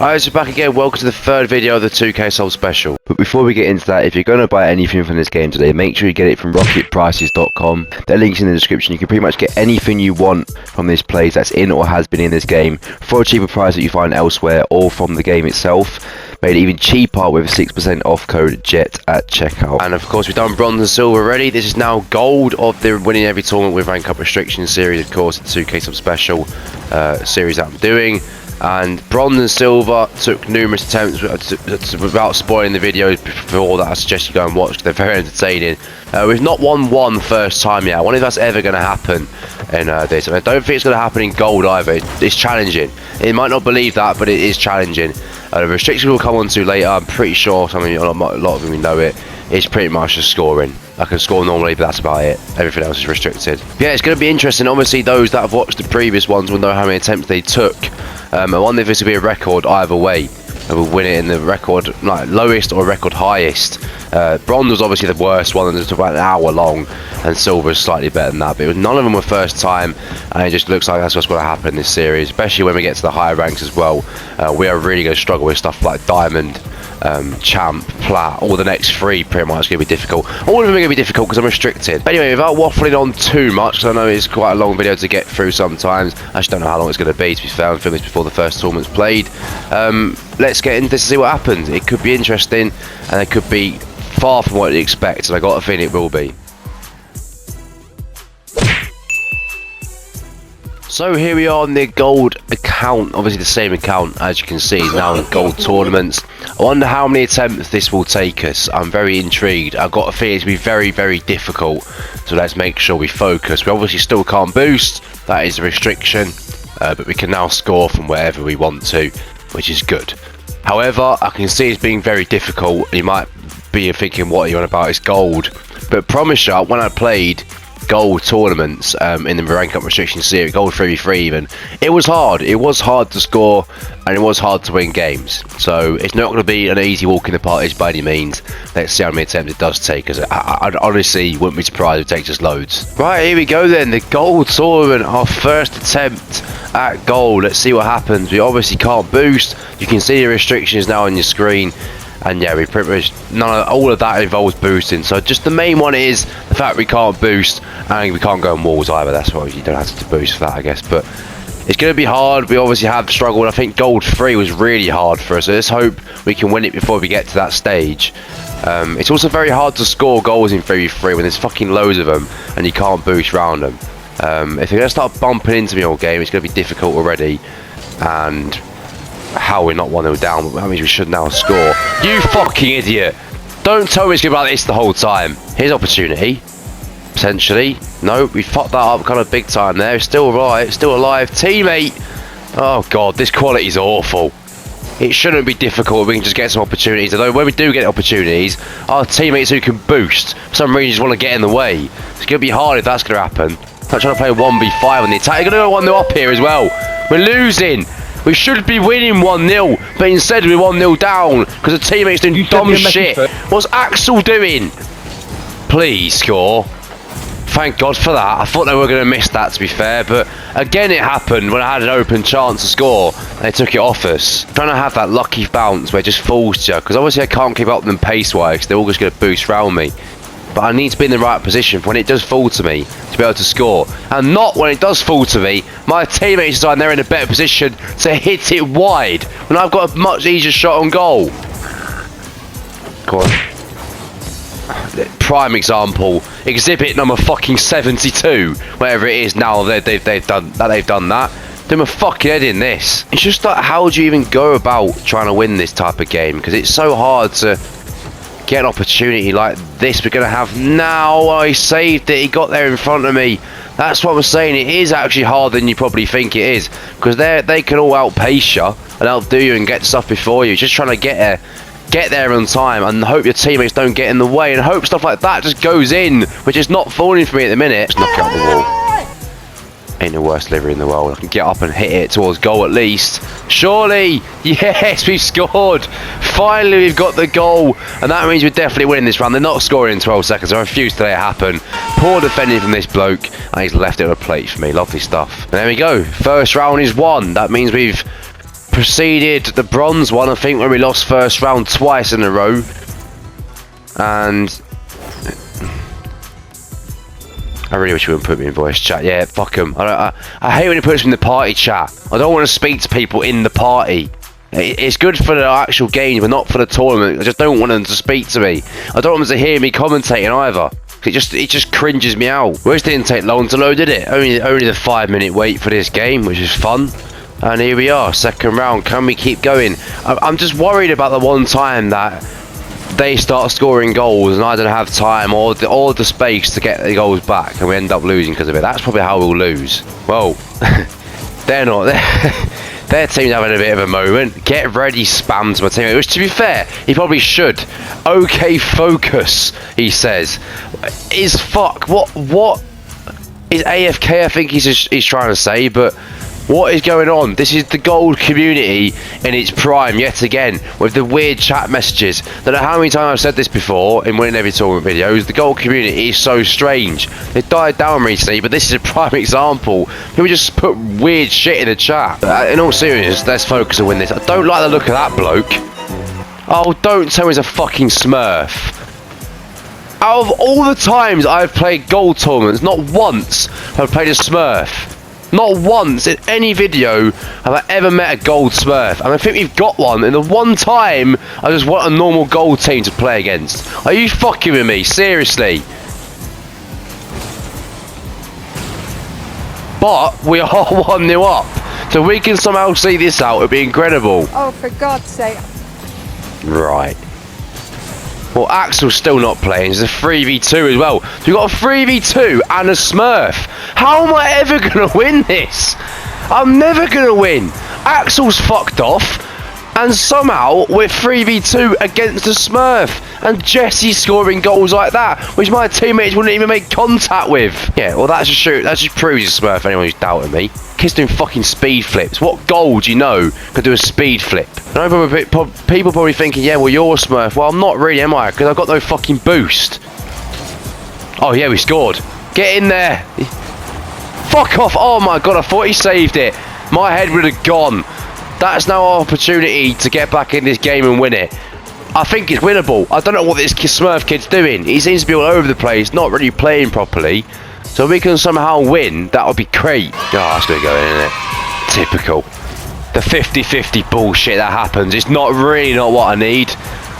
Alright, so back again, welcome to the third video of the 2K Soul special. But before we get into that, if you're going to buy anything from this game today, make sure you get it from rocketprices.com. Their link's in the description. You can pretty much get anything you want from this place that's in or has been in this game for a cheaper price that you find elsewhere or from the game itself. Made it even cheaper with a 6% off code JET at checkout. And of course, we've done bronze and silver already. This is now gold of the winning every tournament with rank up restriction series, of course, the 2K Sub special series that I'm doing. And bronze and silver took numerous attempts without spoiling the videos before that. I suggest you go and watch. They're very entertaining. We've not won one first time yet. I wonder if that's ever going to happen in this. I don't think it's going to happen in gold either. It's challenging. You might not believe that, but it is challenging. The restrictions we'll come on to later. I'm pretty sure some of you, a lot of you know it. It's pretty much just scoring. I can score normally, but that's about it. Everything else is restricted. Yeah, it's going to be interesting. Obviously, those that have watched the previous ones will know how many attempts they took. I wonder if this will be a record either way. And we'll win it in the record like lowest or record highest. Bronze was obviously the worst one, and it was about an hour long, and silver is slightly better than that. But none of them were first time, and it just looks like that's what's going to happen in this series, especially when we get to the higher ranks as well. We are really going to struggle with stuff like diamond, champ, plat. All the next three pretty much going to be difficult. All of them are going to be difficult because I'm restricted. But anyway, without waffling on too much, because I know it's quite a long video to get through sometimes. I just don't know how long it's going to be, to be fair. I'm filming this before the first tournament's played. Let's get into this and see what happens. It could be interesting, and it could be far from what you expect, and I got a feeling it will be. So here we are on the gold account, obviously the same account as you can see now in gold tournaments. I wonder how many attempts this will take us. I'm very intrigued. I've got a feeling it's going to be very, very difficult, so let's make sure we focus. We obviously still can't boost, that is a restriction, but we can now score from wherever we want to, which is good. However, I can see it's being very difficult. You might be thinking, what are you on about, it's gold. But promise you, when I played gold tournaments in the rank up restriction series, gold 3v3 even, it was hard. It was hard to score, and it was hard to win games. So it's not going to be an easy walk in the park by any means. Let's see how many attempts it does take us. I honestly wouldn't be surprised if it takes us loads. Right, here we go then, the gold tournament, our first attempt at gold. Let's see what happens. We obviously can't boost. You can see the restrictions now on your screen. And yeah, we pretty much, all of that involves boosting. So just the main one is the fact we can't boost, and we can't go on walls either. That's why you don't have to boost for that, I guess. But it's going to be hard. We obviously have struggled. I think gold 3 was really hard for us. So let's hope we can win it before we get to that stage. It's also very hard to score goals in 3v3 when there's fucking loads of them and you can't boost around them. If they're going to start bumping into me all game, it's going to be difficult already. And how we're not 1-0 down, but that means we should now score. You fucking idiot! Don't tell me it's going to be like this the whole time. Here's opportunity. Potentially. No, we fucked that up kind of big time there. It's still right, still alive. Teammate! Oh god, this quality is awful. It shouldn't be difficult. We can just get some opportunities. Although when we do get opportunities, our teammates who can boost, for some reason just want to get in the way. It's going to be hard if that's going to happen. I'm trying to play 1v5 on the attack. You're going to go 1-0 up here as well. We're losing. We should be winning 1-0, but instead we're 1-0 down because the teammates doing dumb shit. What's Axel doing? Please score. Thank God for that. I thought they were going to miss that, to be fair, but again it happened when I had an open chance to score. They took it off us. Trying to have that lucky bounce where it just falls to you, because obviously I can't keep up with them pace-wise. They're all just going to boost around me. But I need to be in the right position for when it does fall to me to be able to score. And not when it does fall to me, my teammates decide they're in a better position to hit it wide when I've got a much easier shot on goal. Go on. Prime example, exhibit number fucking 72, whatever it is now they've done that. Do my fucking head in this. It's just like, how do you even go about trying to win this type of game? Because it's so hard to get an opportunity like this we're going to have now. I saved it, he got there in front of me. That's what I'm saying, it is actually harder than you probably think it is, because they can all outpace you and outdo you and get stuff before you. Just trying to get there on time and hope your teammates don't get in the way, and hope stuff like that just goes in, which is not falling for me at the minute. Just knock it out the wall. Ain't the worst delivery in the world. I can get up and hit it towards goal at least. Surely! Yes, we've scored! Finally, we've got the goal. And that means we're definitely winning this round. They're not scoring in 12 seconds. I refuse to let it happen. Poor defending from this bloke. And he's left it on a plate for me. Lovely stuff. And there we go. First round is won. That means we've preceded the bronze one, I think, when we lost first round twice in a row. And I really wish you wouldn't put me in voice chat. Yeah, fuck them. I hate when it puts me in the party chat. I don't want to speak to people in the party. It's good for the actual game, but not for the tournament. I just don't want them to speak to me. I don't want them to hear me commentating either. It just cringes me out. Well, it didn't take long to load, did it? Only the 5-minute wait for this game, which is fun. And here we are, second round. Can we keep going? I'm just worried about the one time that they start scoring goals and I don't have time or the space to get the goals back, and we end up losing because of it. That's probably how we'll lose. Well, they're not. Their team's having a bit of a moment. Get ready, spams my teammate. Which, to be fair, he probably should. Okay, focus, he says. Is fuck. What is AFK? I think he's trying to say, but what is going on? This is the gold community in its prime yet again, with the weird chat messages. I don't know how many times I've said this before in winning every tournament videos. The gold community is so strange. It died down recently, but this is a prime example. People just put weird shit in the chat. In all seriousness, let's focus and win this. I don't like the look of that bloke. Oh, don't tell me he's a fucking smurf. Out of all the times I've played gold tournaments, not once have I played a smurf. Not once in any video have I ever met a gold smurf. And I think we've got one. And the one time I just want a normal gold team to play against. Are you fucking with me? Seriously. But we are 1-0 up. So we can somehow see this out. It'd be incredible. Oh, for God's sake. Right. Well, Axel's still not playing. It's a 3v2 as well. So we've got a 3v2 and a smurf. How am I ever going to win this? I'm never going to win. Axel's fucked off. And somehow we're 3v2 against a smurf. And Jesse's scoring goals like that, which my teammates wouldn't even make contact with. Yeah, well, that just proves he's a smurf for anyone who's doubting me. Kid's doing fucking speed flips. What goal do you know could do a speed flip? I know people probably thinking, yeah, well, you're a smurf. Well, I'm not really, am I? Because I've got no fucking boost. Oh, yeah, we scored. Get in there. Fuck off. Oh, my God, I thought he saved it. My head would have gone. That's now our opportunity to get back in this game and win it. I think it's winnable. I don't know what this Smurf kid's doing. He seems to be all over the place, not really playing properly. So if we can somehow win, that would be great. Oh, that's going to go in, isn't it? Typical. The 50-50 bullshit that happens. It's not what I need.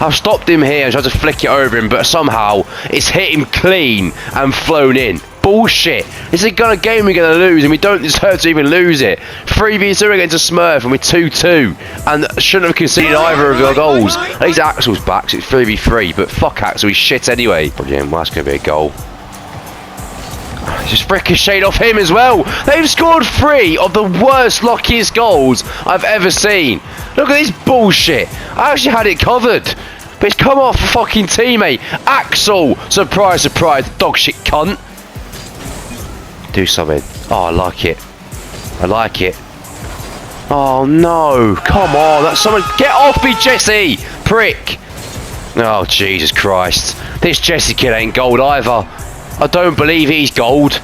I've stopped him here and tried to flick it over him, but somehow it's hit him clean and flown in. Bullshit. This is a kind of game we're going to lose, and we don't deserve to even lose it. 3v2 against a smurf, and we're 2-2. And shouldn't have conceded either of our goals. At least Axel's back, so it's 3v3, but fuck Axel, he's shit anyway. Brilliant, well, that's going to be a goal. Just ricocheted off him as well. They've scored 3 of the worst, luckiest goals I've ever seen. Look at this bullshit. I actually had it covered. But it's come off a fucking teammate. Axel. Surprise, surprise. Dog shit cunt. Do something. Oh, I like it. I like it. Oh, no. Come on. That's someone. Get off me, Jesse. Prick. Oh, Jesus Christ. This Jesse kid ain't gold either. I don't believe he's gold.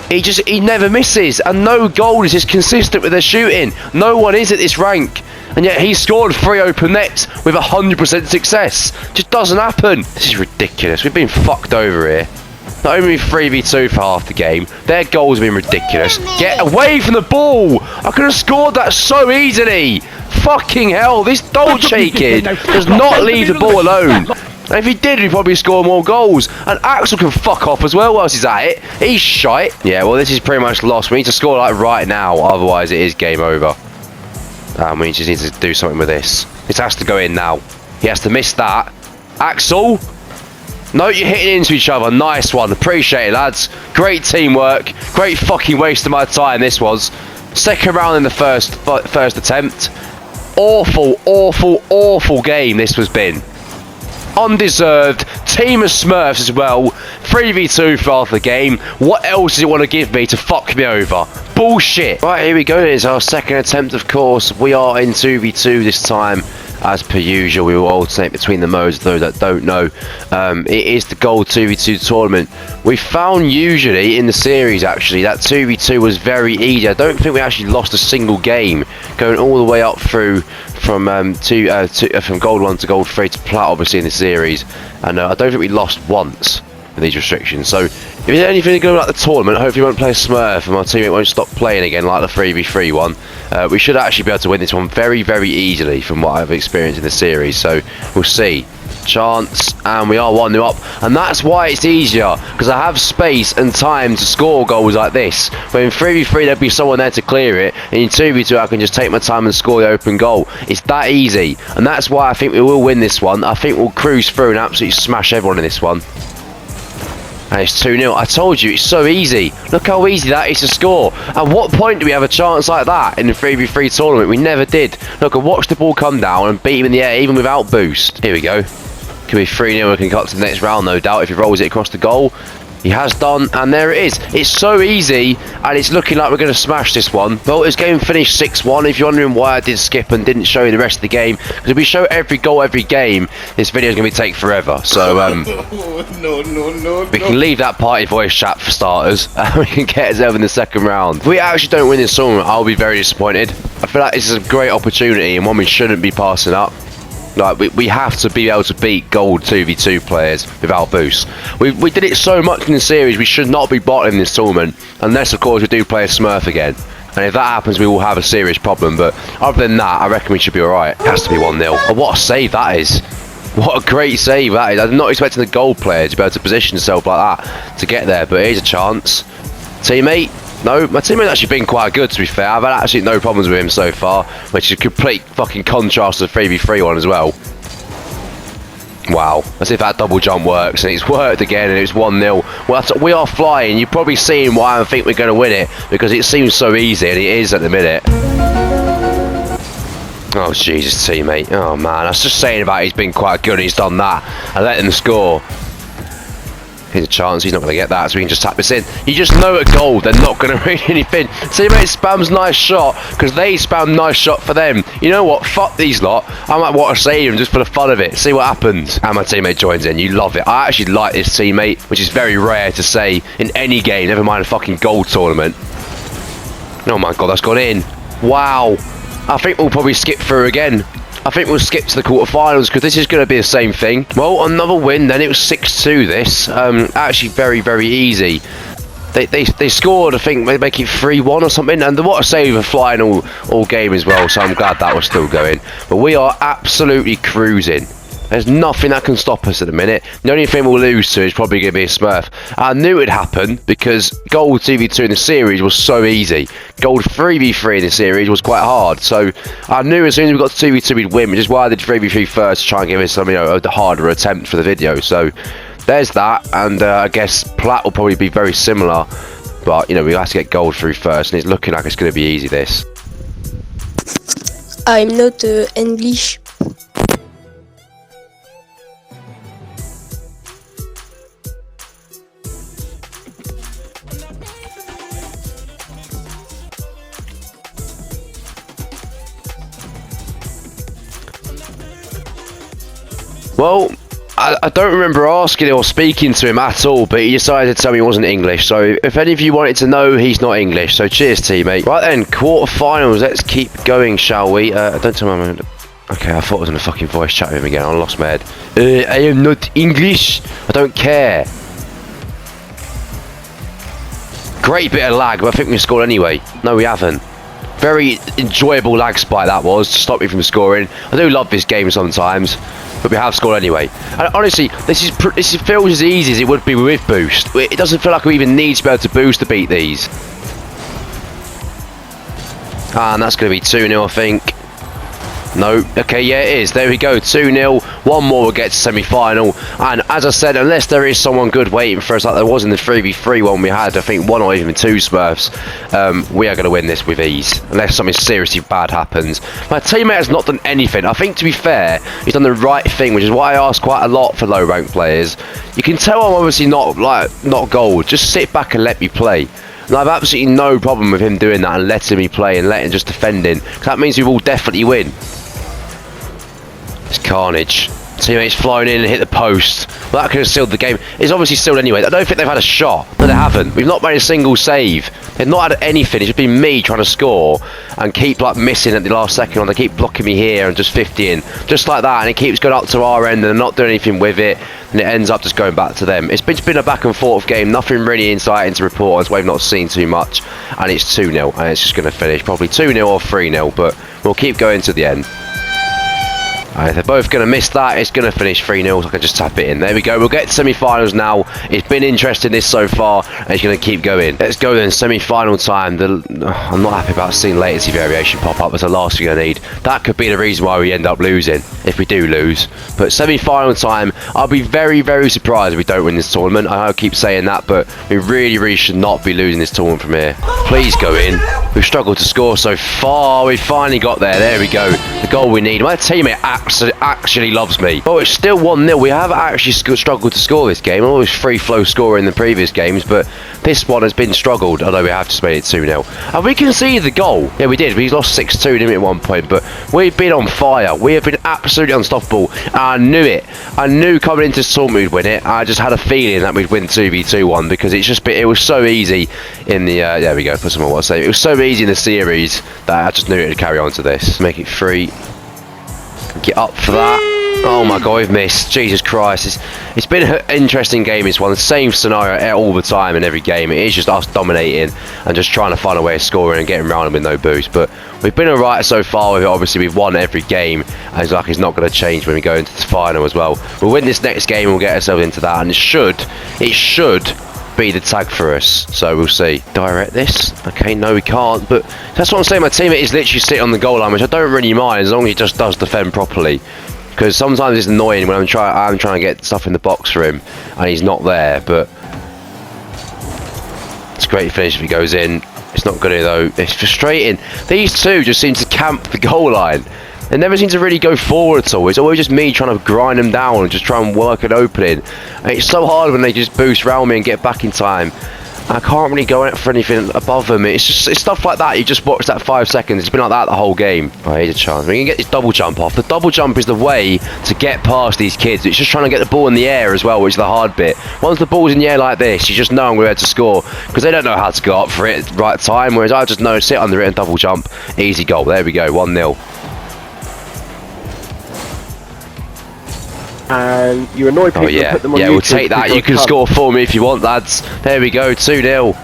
He never misses, and no goal is just consistent with their shooting. No one is at this rank, and yet he scored 3 open nets with 100% success. Just doesn't happen. This is ridiculous. We've been fucked over here. Not only 3v2 for half the game, their goals have been ridiculous. Get away from the ball! I could have scored that so easily. Fucking hell, this Dolce kid does not leave the ball alone. And if he did, he'd probably score more goals. And Axel can fuck off as well whilst he's at it. He's shite. Yeah, well, this is pretty much lost. We need to score like right now, otherwise it is game over. We just need to do something with this. This has to go in now. He has to miss that. Axel? No, you're hitting into each other. Nice one. Appreciate it, lads. Great teamwork. Great fucking waste of my time, this was. Second round in the first attempt. Awful, awful, awful game this has been. Undeserved. Team of Smurfs as well. 3v2 for half the game. What else does it want to give me to fuck me over? Bullshit. Right, here we go. It's our second attempt, of course. We are in 2v2 this time. as per usual, we will alternate between the modes, those that don't know. It is the Gold 2v2 tournament. We found usually in the series, actually, that 2v2 was very easy. I don't think we actually lost a single game, going all the way up through from Gold 1 to Gold 3 to Plat, obviously, in the series. And I don't think we lost once with these restrictions. So if there's anything good about the tournament, hopefully we won't play a smurf and my teammate won't stop playing again like the 3v3 one. We should actually be able to win this one very, very easily from what I've experienced in the series. So we'll see. Chance, and we are 1-0 up, and that's why it's easier, because I have space and time to score goals like this. But in 3v3 there'd be someone there to clear it, and in 2v2 I can just take my time and score the open goal. It's that easy, and that's why I think we will win this one. I think we'll cruise through and absolutely smash everyone in this one. And it's 2-0. I told you, it's so easy. Look how easy that is to score. At what point do we have a chance like that in the 3v3 tournament? We never did. Look, I watched the ball come down and beat him in the air even without boost. Here we go. Could be 3-0, we can cut to the next round, no doubt, if he rolls it across the goal. He has done, and there it is. It's so easy, and it's looking like we're going to smash this one. Well, this game finished 6-1. If you're wondering why I did skip and didn't show you the rest of the game, because if we show every goal, every game, this video is going to take forever. So, no. We can leave that party voice chat for starters, and we can get ourselves in the second round. If we actually don't win this tournament, I'll be very disappointed. I feel like this is a great opportunity, and one we shouldn't be passing up. Like, we have to be able to beat Gold 2v2 players without boosts. We did it so much in the series, we should not be bottling this tournament, unless of course we do play a smurf again. And if that happens, we will have a serious problem, but other than that, I reckon we should be alright. It has to be 1-0. Oh, what a save that is. What a great save that is. I'm not expecting the Gold player to be able to position himself like that to get there, but here's a chance. Teammate. No, my teammate's actually been quite good, to be fair. I've had absolutely no problems with him so far, which is a complete fucking contrast to the 3v3 one as well. Wow, as if that double jump works, and it's worked again, and it's 1-0. Well, we are flying. You've probably seen why I think we're going to win it, because it seems so easy, and it is at the minute. Oh, Jesus, teammate. Oh, man, I was just saying about he's been quite good, and he's done that. I let him score. Here's a chance, he's not going to get that, so we can just tap this in. You just know at goal they're not going to read anything. Teammate spams nice shot, because they spam nice shot for them. You know what, fuck these lot. I might want to save him just for the fun of it, see what happens. And my teammate joins in, you love it. I actually like this teammate, which is very rare to say in any game, never mind a fucking gold tournament. Oh my god, that's gone in. Wow. I think we'll probably skip through again. I think we'll skip to the quarterfinals because this is going to be the same thing. Well, another win then. It was 6-2 this. Actually very, very easy. They scored, I think, they make it 3-1 or something. And what a save of flying all game as well. So I'm glad that was still going. But we are absolutely cruising. There's nothing that can stop us at the minute. The only thing we'll lose to is probably going to be a smurf. I knew it'd happen because Gold 2v2 in the series was so easy. Gold 3v3 in the series was quite hard. So I knew as soon as we got to 2v2 we'd win, which is why I did 3v3 first to try and give it some, a harder attempt for the video. So there's that, and I guess Plat will probably be very similar. But, we have to get Gold through first, and it's looking like it's going to be easy, this. I'm not English. Well, I don't remember asking or speaking to him at all, but he decided to tell me he wasn't English. So if any of you wanted to know, he's not English. So cheers, teammate. Right then, quarterfinals. Let's keep going, shall we? Don't tell me. Okay, I thought I was in a fucking voice chat with him again. I lost my head. I am not English. I don't care. Great bit of lag, but I think we scored anyway. No, we haven't. Very enjoyable lag spike that was to stop me from scoring. I do love this game sometimes, but we have scored anyway. And honestly, this feels as easy as it would be with boost. It doesn't feel like we even need to be able to boost to beat these. And that's going to be 2-0, I think. No, okay, yeah, it is. There we go, 2-0. One more will get to semi-final. And as I said, unless there is someone good waiting for us, like there was in the 3v3 one we had, I think 1 or even 2 smurfs, we are going to win this with ease. Unless something seriously bad happens. My teammate has not done anything. I think, to be fair, he's done the right thing, which is why I ask quite a lot for low-rank players. You can tell I'm obviously not gold. Just sit back and let me play. And I have absolutely no problem with him doing that and letting me play and letting just defending. That means we will definitely win. carnage. Teammates flying in and hit the post. Well, that could have sealed the game. It's obviously sealed anyway. I don't think they've had a shot. No, they haven't. We've not made a single save. They've not had anything. It's just been me trying to score and keep like missing at the last second. Or they keep blocking me here and just 50 in. Just like that. And it keeps going up to our end and they're not doing anything with it. And it ends up just going back to them. It's been a back and forth game. Nothing really exciting to report on. We've not seen too much. And it's 2-0. And it's just going to finish probably 2-0 or 3-0. But we'll keep going to the end. If they're both going to miss that, it's going to finish 3-0, so I can just tap it in. There we go. We'll get to semi-finals now. It's been interesting this so far, and it's going to keep going. Let's go then, semi-final time. I'm not happy about seeing latency variation pop up. That's the last thing I need. That could be the reason why we end up losing, if we do lose. But semi-final time, I'll be very, very surprised if we don't win this tournament. I know I keep saying that, but we really, really should not be losing this tournament from here. Please go in. We've struggled to score so far. We finally got there. There we go. The goal we need. My teammate actually loves me. But it's still 1-0. We have actually struggled to score this game. Always free flow scorer in the previous games, but this one has been struggled, although we have just made it 2-0. And we conceded the goal. Yeah, we did. We lost 6-2, didn't we, at one point, but we've been on fire. We have been absolutely unstoppable. And I knew it. I knew coming into this tournament we'd win it. I just had a feeling that we'd win 2v2-1 because it was so easy in the there we go, put some more what I say. It was so easy in the series that I just knew it would carry on to this. Make it 3. Get up for that. Oh my god, we've missed. Jesus Christ. It's been an interesting game, this one. The same scenario all the time in every game. It is just us dominating and just trying to find a way of scoring and getting around with no boost. But we've been alright so far with it. Obviously, we've won every game. And it's like it's not going to change when we go into the final as well. We'll win this next game and we'll get ourselves into that. And it should be the tag for us, so we'll see. Direct this. Okay, no we can't, but that's what I'm saying. My teammate is literally sitting on the goal line, which I don't really mind as long as he just does defend properly, because sometimes it's annoying when I'm trying to get stuff in the box for him and he's not there. But it's a great finish if he goes in. It's not good though. It's frustrating. These two just seem to camp the goal line. They never seem to really go forward at all. It's always just me trying to grind them down and just try and work an opening. And it's so hard when they just boost round me and get back in time. I can't really go out for anything above them. It's stuff like that. You just watch that 5 seconds. It's been like that the whole game. Oh, here's a chance. We can get this double jump off. The double jump is the way to get past these kids. It's just trying to get the ball in the air as well, which is the hard bit. Once the ball's in the air like this, you just know I'm going to be able to score because they don't know how to go up for it at the right time. Whereas I just know sit under it and double jump. Easy goal. There we go. 1-0. And you annoy people and put them on YouTube. Yeah, we'll take that. You can score for me if you want, lads. There we go, 2-0.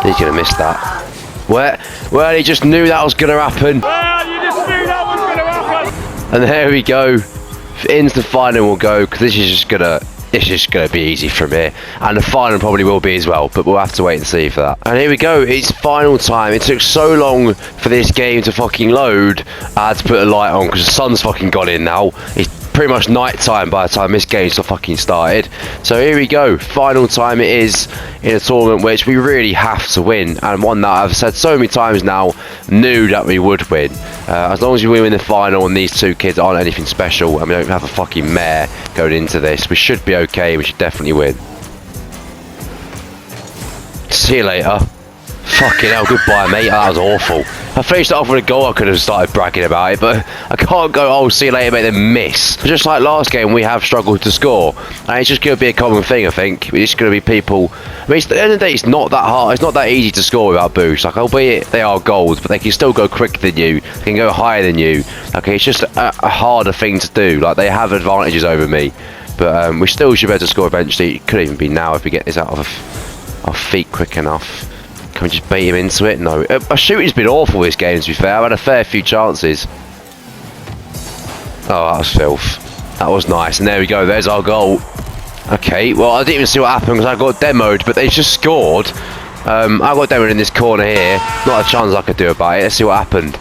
He's going to miss that. Well, he just knew that was going to happen. Well, you just knew that was going to happen. And there we go. Into the final we'll go, because this is just going to be easy from here. And the final probably will be as well, but we'll have to wait and see for that. And here we go, it's final time. It took so long for this game to fucking load. I had to put a light on because the sun's fucking gone in now. It's pretty much night time by the time this game's fucking started. So here we go, final time it is in a tournament which we really have to win, and one that I've said so many times now, knew that we would win. As long as we win the final and these two kids aren't anything special and we don't have a fucking mare going into this, we should be okay. We should definitely win. See you later. Fucking hell, goodbye mate, that was awful. I finished it off with a goal. I could have started bragging about it, but I can't go, oh, see you later mate, then miss. Just like last game, we have struggled to score, and it's just going to be a common thing, I think. It's going to be people, I mean, at the end of the day, it's not that hard, it's not that easy to score without boosts. Like, albeit they are goals, but they can still go quicker than you, they can go higher than you. Okay, it's just a harder thing to do. Like, they have advantages over me, but we still should be able to score eventually. It could even be now if we get this out of our feet quick enough. Can we just bait him into it? No. Our shooting's been awful this game, to be fair. I've had a fair few chances. Oh, that was filth. That was nice. And there we go. There's our goal. Okay, well, I didn't even see what happened because I got demoed, but they just scored. I got demoed in this corner here. Not a chance I could do about it. Let's see what happened.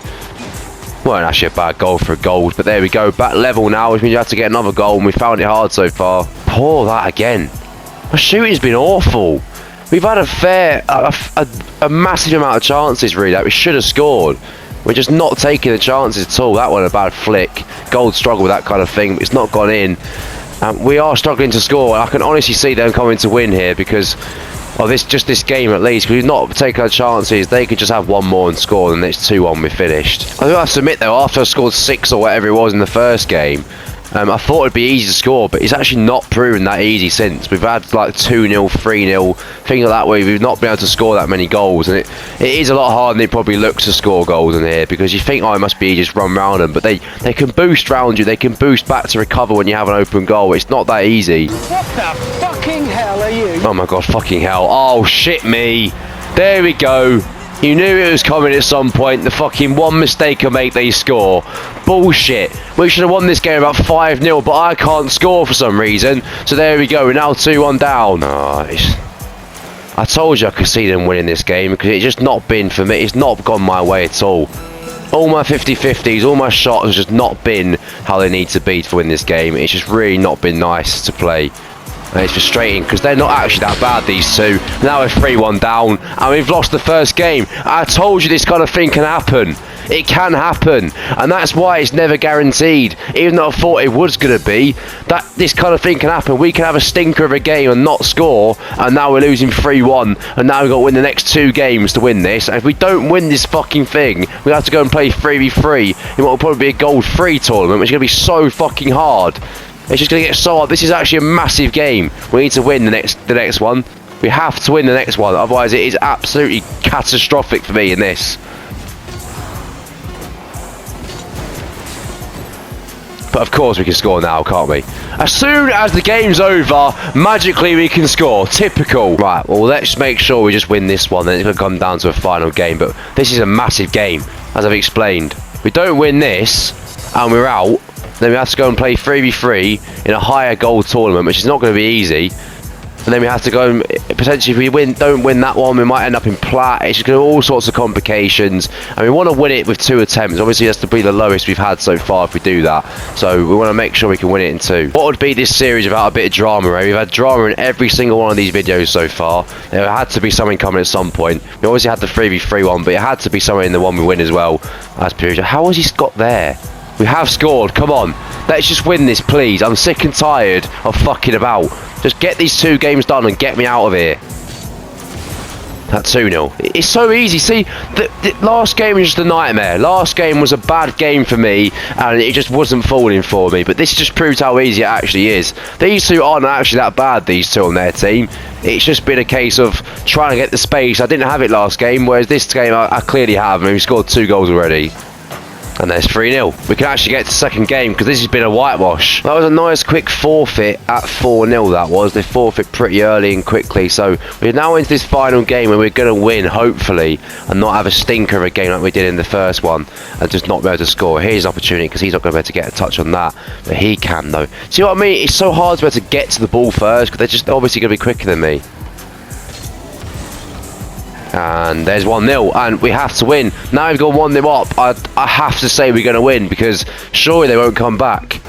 Well, actually a bad goal for a goal, but there we go. Back level now, which means you have to get another goal, and we found it hard so far. Pour that again. Our shooting's been awful. We've had a massive amount of chances really that we should have scored. We're just not taking the chances at all. That one a bad flick. Gold struggle with that kind of thing, but it's not gone in. We are struggling to score. I can honestly see them coming to win here because Or this game at least, because we've not taken our chances. They could just have one more and score, and it's 2-1, we're finished. I do have to admit though, after I scored 6 or whatever it was in the first game, I thought it'd be easy to score, but it's actually not proven that easy since. We've had like 2-0, 3-0, things like that, where we've not been able to score that many goals, and it is a lot harder than it probably looks to score goals in here, because you think, oh, it must be easy, just run round them, but they can boost round you, they can boost back to recover when you have an open goal. It's not that easy. What the fucking hell are you? Oh my god, fucking hell. Oh, shit me. There we go. You knew it was coming at some point. The fucking one mistake I make, they score. Bullshit. We should have won this game about 5-0, but I can't score for some reason. So there we go. We're now 2-1 down. Oh, I told you I could see them winning this game, because it's just not been for me. It's not gone my way at all. All my 50-50s, all my shots have just not been how they need to be to win this game. It's just really not been nice to play. And it's frustrating because they're not actually that bad, these two. Now we're 3-1 down and we've lost the first game. I told you this kind of thing can happen. It can happen, and that's why it's never guaranteed. Even though I thought it was going to be, that this kind of thing can happen. We can have a stinker of a game and not score, and now we're losing 3-1, and now we've got to win the next 2 games to win this. And if we don't win this fucking thing, we have to go and play 3v3 in what will probably be a gold-free tournament, which is going to be so fucking hard. It's just going to get so hard. This is actually a massive game. We need to win the next one. We have to win the next one, otherwise it is absolutely catastrophic for me in this. But of course we can score now, can't we? As soon as the game's over, magically we can score. Typical. Right, well, let's make sure we just win this one, then it's going to come down to a final game. But this is a massive game, as I've explained. If we don't win this, and we're out, then we have to go and play 3v3 in a higher gold tournament, which is not going to be easy. And then we have to go and potentially, if we don't win that one, we might end up in Plat. It's just going to be all sorts of complications, and we want to win it with 2 attempts. Obviously that's to be the lowest we've had so far if we do that, so we want to make sure we can win it in 2. What would be this series without a bit of drama, eh? We've had drama in every single one of these videos so far. There had to be something coming at some point. We obviously had the 3v3 one, but it had to be somewhere in the one we win as well, as per usual. How has he got there? We have scored, come on. Let's just win this, please. I'm sick and tired of fucking about. Just get these 2 games done and get me out of here. That 2-0. It's so easy. See, the last game was just a nightmare. Last game was a bad game for me, and it just wasn't falling for me. But this just proves how easy it actually is. These 2 aren't actually that bad, these 2 on their team. It's just been a case of trying to get the space. I didn't have it last game, whereas this game I clearly have. I mean, we scored 2 goals already. And there's 3-0. We can actually get to the second game because this has been a whitewash. That was a nice quick forfeit at 4-0 that was. They forfeit pretty early and quickly. So we're now into this final game where we're going to win, hopefully, and not have a stinker of a game like we did in the first one and just not be able to score. Here's an opportunity because he's not going to be able to get a touch on that. But he can though. See what I mean? It's so hard to be able to get to the ball first because they're just obviously going to be quicker than me. And there's 1-0, and we have to win. Now we've got 1-0 up. I have to say we're going to win because surely they won't come back.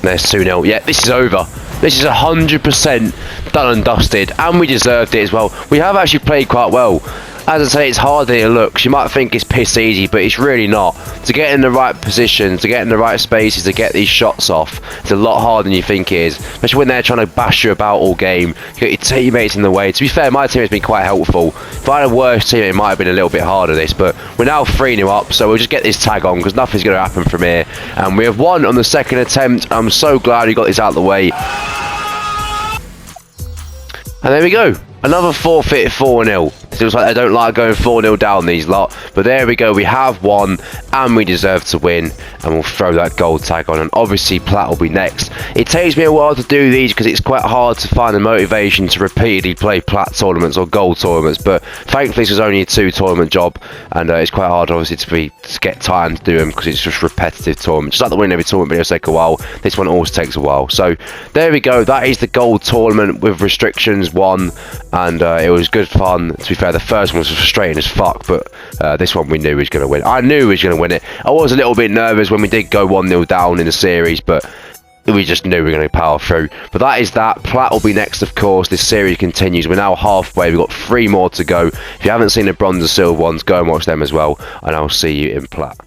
There's 2-0. Yeah, this is over. This is 100% done and dusted, and we deserved it as well. We have actually played quite well. As I say, it's harder than it looks. You might think it's piss easy, but it's really not. To get in the right position, to get in the right spaces, to get these shots off, it's a lot harder than you think it is. Especially when they're trying to bash you about all game. You get your teammates in the way. To be fair, my team has been quite helpful. If I had a worse team, it might have been a little bit harder this, but we're now 3-0 up, so we'll just get this tag on because nothing's going to happen from here. And we have won on the second attempt. I'm so glad we got this out of the way. And there we go. Another forfeit 4-0. It looks like they don't like going 4-0 down, these lot. But there we go. We have won, and we deserve to win. And we'll throw that gold tag on. And obviously, Plat will be next. It takes me a while to do these because it's quite hard to find the motivation to repeatedly play Plat tournaments or gold tournaments. But thankfully, this was only a 2-tournament job. And it's quite hard, obviously, to get time to do them because it's just repetitive tournaments. Just like the win every tournament video take a while. This one also takes a while. So there we go. That is the gold tournament with restrictions 1. And it was good fun. To be fair, the first one was frustrating as fuck, but this one we knew he was going to win. I knew he was going to win it. I was a little bit nervous when we did go 1-0 down in the series, but we just knew we were going to power through. But that is that. Plat will be next, of course. This series continues. We're now halfway. We've got 3 more to go. If you haven't seen the bronze and silver ones, go and watch them as well, and I'll see you in Plat.